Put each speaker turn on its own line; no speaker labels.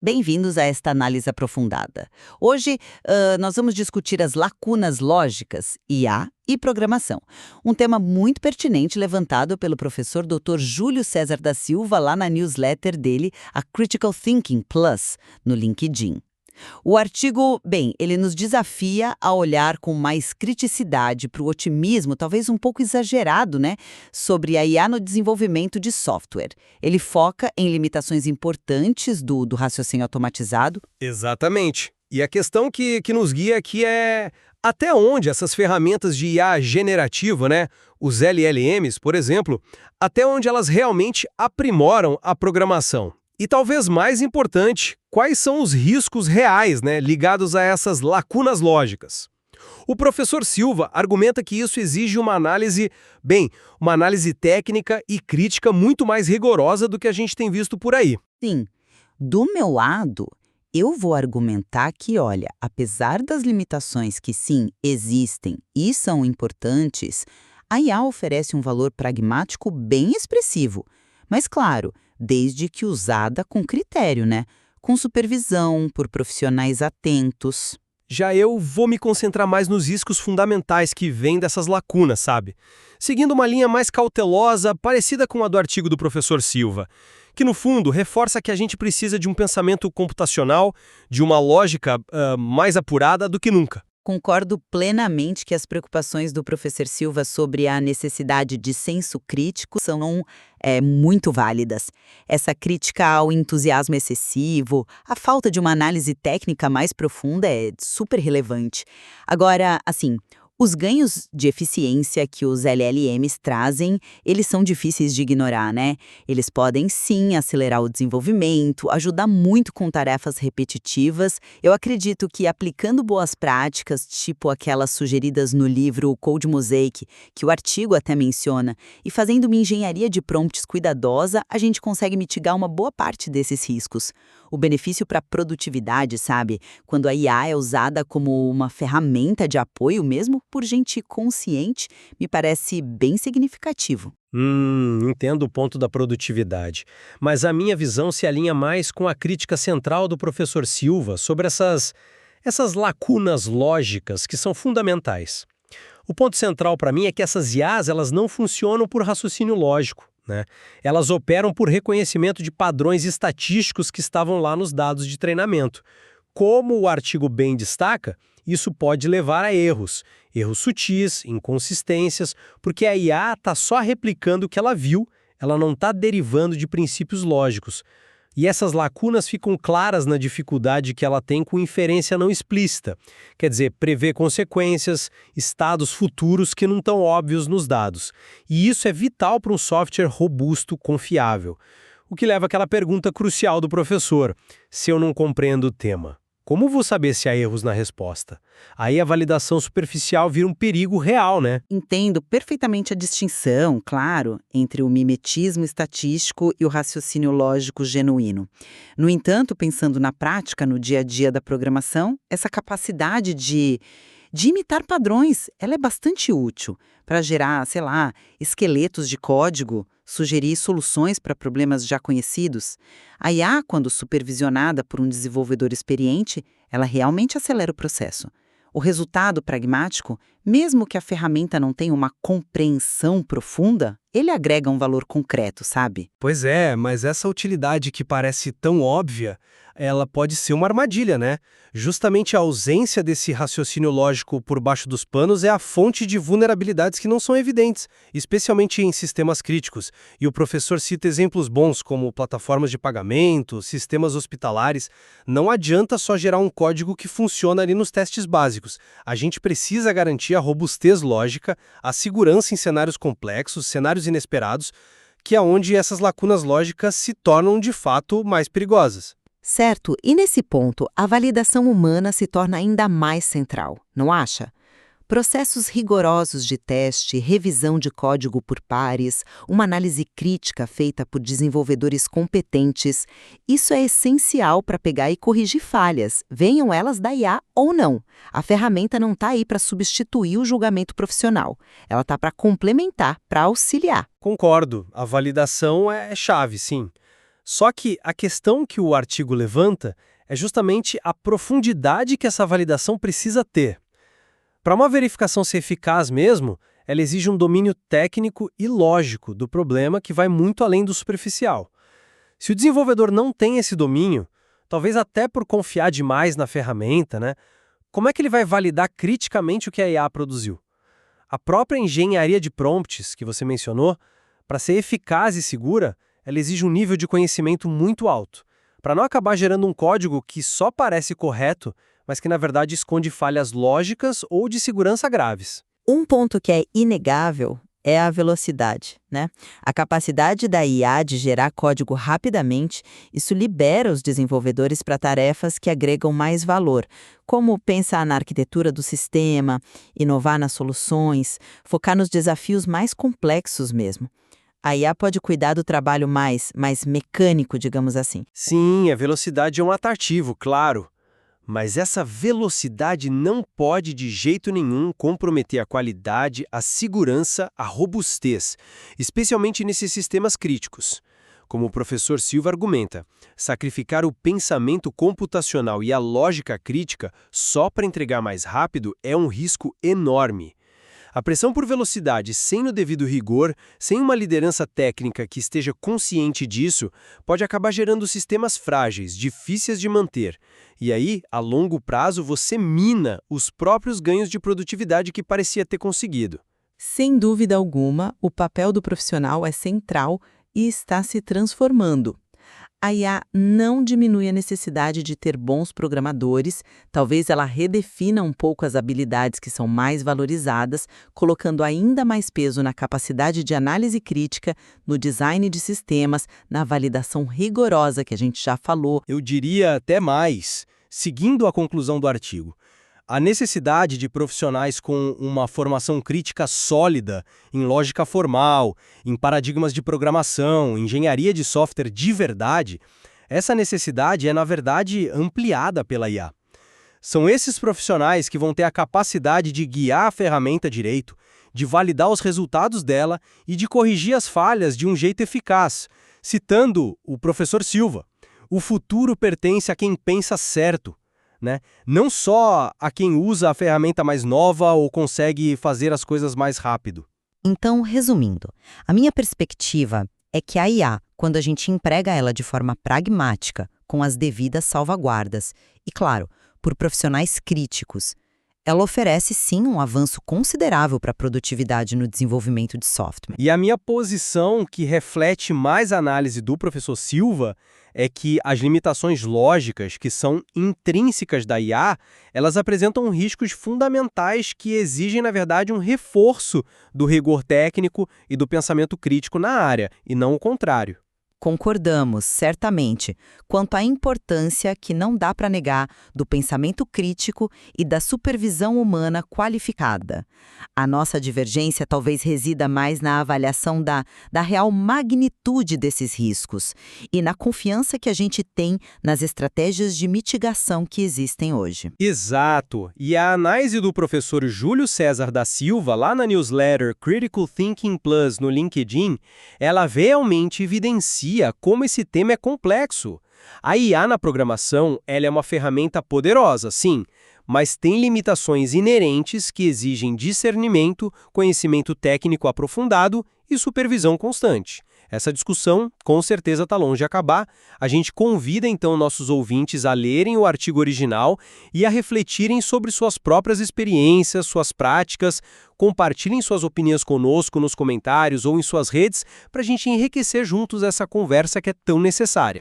Bem-vindos a esta análise aprofundada. Hoje, nós vamos discutir as lacunas lógicas, IA e programação. Um tema muito pertinente levantado pelo professor Dr. Júlio César da Silva lá na newsletter dele, a Critical Thinking Plus, no LinkedIn. O artigo, ele nos desafia a olhar com mais criticidade para o otimismo, talvez um pouco exagerado, né, sobre a IA no desenvolvimento de software. Ele foca em limitações importantes do raciocínio automatizado.
Exatamente. E a questão que nos guia aqui é até onde essas ferramentas de IA generativa, né, os LLMs, por exemplo, até onde elas realmente aprimoram a programação. E talvez mais importante, quais são os riscos reais, né, ligados a essas lacunas lógicas? O professor Silva argumenta que isso exige uma análise técnica e crítica muito mais rigorosa do que a gente tem visto por aí.
Sim, do meu lado, eu vou argumentar que, olha, apesar das limitações que sim existem e são importantes, a IA oferece um valor pragmático bem expressivo. Mas claro, desde que usada com critério, né? Com supervisão, por profissionais atentos.
Já eu vou me concentrar mais nos riscos fundamentais que vêm dessas lacunas, sabe? Seguindo uma linha mais cautelosa, parecida com a do artigo do professor Silva, que no fundo reforça que a gente precisa de um pensamento computacional, de uma lógica mais apurada do que nunca.
Concordo plenamente que as preocupações do professor Silva sobre a necessidade de senso crítico são muito válidas. Essa crítica ao entusiasmo excessivo, a falta de uma análise técnica mais profunda é super relevante. Agora, assim, os ganhos de eficiência que os LLMs trazem, eles são difíceis de ignorar, né? Eles podem, sim, acelerar o desenvolvimento, ajudar muito com tarefas repetitivas. Eu acredito que aplicando boas práticas, tipo aquelas sugeridas no livro Code Mosaic, que o artigo até menciona, e fazendo uma engenharia de prompts cuidadosa, a gente consegue mitigar uma boa parte desses riscos. O benefício para a produtividade, sabe? Quando a IA é usada como uma ferramenta de apoio mesmo, por gente consciente, me parece bem significativo.
Entendo o ponto da produtividade. Mas a minha visão se alinha mais com a crítica central do professor Silva sobre essas lacunas lógicas que são fundamentais. O ponto central para mim é que essas IAs elas não funcionam por raciocínio lógico, né? Elas operam por reconhecimento de padrões estatísticos que estavam lá nos dados de treinamento. Como o artigo bem destaca, isso pode levar a erros sutis, inconsistências, porque a IA está só replicando o que ela viu, ela não está derivando de princípios lógicos. E essas lacunas ficam claras na dificuldade que ela tem com inferência não explícita, quer dizer, prever consequências, estados futuros que não estão óbvios nos dados. E isso é vital para um software robusto, confiável. O que leva àquela pergunta crucial do professor: se eu não compreendo o tema, como vou saber se há erros na resposta? Aí a validação superficial vira um perigo real, né?
Entendo perfeitamente a distinção, claro, entre o mimetismo estatístico e o raciocínio lógico genuíno. No entanto, pensando na prática, no dia a dia da programação, essa capacidade de imitar padrões, ela é bastante útil para gerar, sei lá, esqueletos de código, sugerir soluções para problemas já conhecidos. A IA, quando supervisionada por um desenvolvedor experiente, ela realmente acelera o processo. O resultado pragmático, mesmo que a ferramenta não tenha uma compreensão profunda, ele agrega um valor concreto, sabe?
Pois é, mas essa utilidade que parece tão óbvia, ela pode ser uma armadilha, né? Justamente a ausência desse raciocínio lógico por baixo dos panos é a fonte de vulnerabilidades que não são evidentes, especialmente em sistemas críticos. E o professor cita exemplos bons como plataformas de pagamento, sistemas hospitalares. Não adianta só gerar um código que funciona ali nos testes básicos. A gente precisa garantir a robustez lógica, a segurança em cenários complexos, cenários inesperados, que é onde essas lacunas lógicas se tornam de fato mais perigosas.
Certo, e nesse ponto, a validação humana se torna ainda mais central, não acha? Processos rigorosos de teste, revisão de código por pares, uma análise crítica feita por desenvolvedores competentes, isso é essencial para pegar e corrigir falhas, venham elas da IA ou não. A ferramenta não está aí para substituir o julgamento profissional, ela está para complementar, para auxiliar.
Concordo, a validação é chave, sim. Só que a questão que o artigo levanta é justamente a profundidade que essa validação precisa ter. Para uma verificação ser eficaz mesmo, ela exige um domínio técnico e lógico do problema que vai muito além do superficial. Se o desenvolvedor não tem esse domínio, talvez até por confiar demais na ferramenta, né? Como é que ele vai validar criticamente o que a IA produziu? A própria engenharia de prompts que você mencionou, para ser eficaz e segura, ela exige um nível de conhecimento muito alto, para não acabar gerando um código que só parece correto, mas que na verdade esconde falhas lógicas ou de segurança graves.
Um ponto que é inegável é a velocidade, né? A capacidade da IA de gerar código rapidamente, isso libera os desenvolvedores para tarefas que agregam mais valor, como pensar na arquitetura do sistema, inovar nas soluções, focar nos desafios mais complexos mesmo. A IA pode cuidar do trabalho mais mecânico, digamos assim.
Sim, a velocidade é um atrativo, claro. Mas essa velocidade não pode de jeito nenhum comprometer a qualidade, a segurança, a robustez, especialmente nesses sistemas críticos. Como o professor Silva argumenta, sacrificar o pensamento computacional e a lógica crítica só para entregar mais rápido é um risco enorme. A pressão por velocidade sem o devido rigor, sem uma liderança técnica que esteja consciente disso, pode acabar gerando sistemas frágeis, difíceis de manter. E aí, a longo prazo, você mina os próprios ganhos de produtividade que parecia ter conseguido.
Sem dúvida alguma, o papel do profissional é central e está se transformando. A IA não diminui a necessidade de ter bons programadores, talvez ela redefina um pouco as habilidades que são mais valorizadas, colocando ainda mais peso na capacidade de análise crítica, no design de sistemas, na validação rigorosa que a gente já falou.
Eu diria até mais, seguindo a conclusão do artigo. A necessidade de profissionais com uma formação crítica sólida, em lógica formal, em paradigmas de programação, engenharia de software de verdade, essa necessidade é, na verdade, ampliada pela IA. São esses profissionais que vão ter a capacidade de guiar a ferramenta direito, de validar os resultados dela e de corrigir as falhas de um jeito eficaz. Citando o professor Silva, o futuro pertence a quem pensa certo. Né? Não só a quem usa a ferramenta mais nova ou consegue fazer as coisas mais rápido.
Então, resumindo, a minha perspectiva é que a IA, quando a gente emprega ela de forma pragmática, com as devidas salvaguardas, e claro, por profissionais críticos, ela oferece sim um avanço considerável para a produtividade no desenvolvimento de software.
E a minha posição, que reflete mais a análise do professor Silva, é que as limitações lógicas, que são intrínsecas da IA, elas apresentam riscos fundamentais que exigem, na verdade, um reforço do rigor técnico e do pensamento crítico na área, e não o contrário.
Concordamos, certamente, quanto à importância que não dá para negar do pensamento crítico e da supervisão humana qualificada. A nossa divergência talvez resida mais na avaliação da real magnitude desses riscos e na confiança que a gente tem nas estratégias de mitigação que existem hoje.
Exato! E a análise do professor Júlio César da Silva, lá na newsletter Critical Thinking Plus no LinkedIn, ela realmente evidencia como esse tema é complexo. A IA na programação, ela é uma ferramenta poderosa, sim, mas tem limitações inerentes que exigem discernimento, conhecimento técnico aprofundado e supervisão constante. Essa discussão, com certeza, está longe de acabar. A gente convida, então, nossos ouvintes a lerem o artigo original e a refletirem sobre suas próprias experiências, suas práticas. Compartilhem suas opiniões conosco nos comentários ou em suas redes para a gente enriquecer juntos essa conversa que é tão necessária.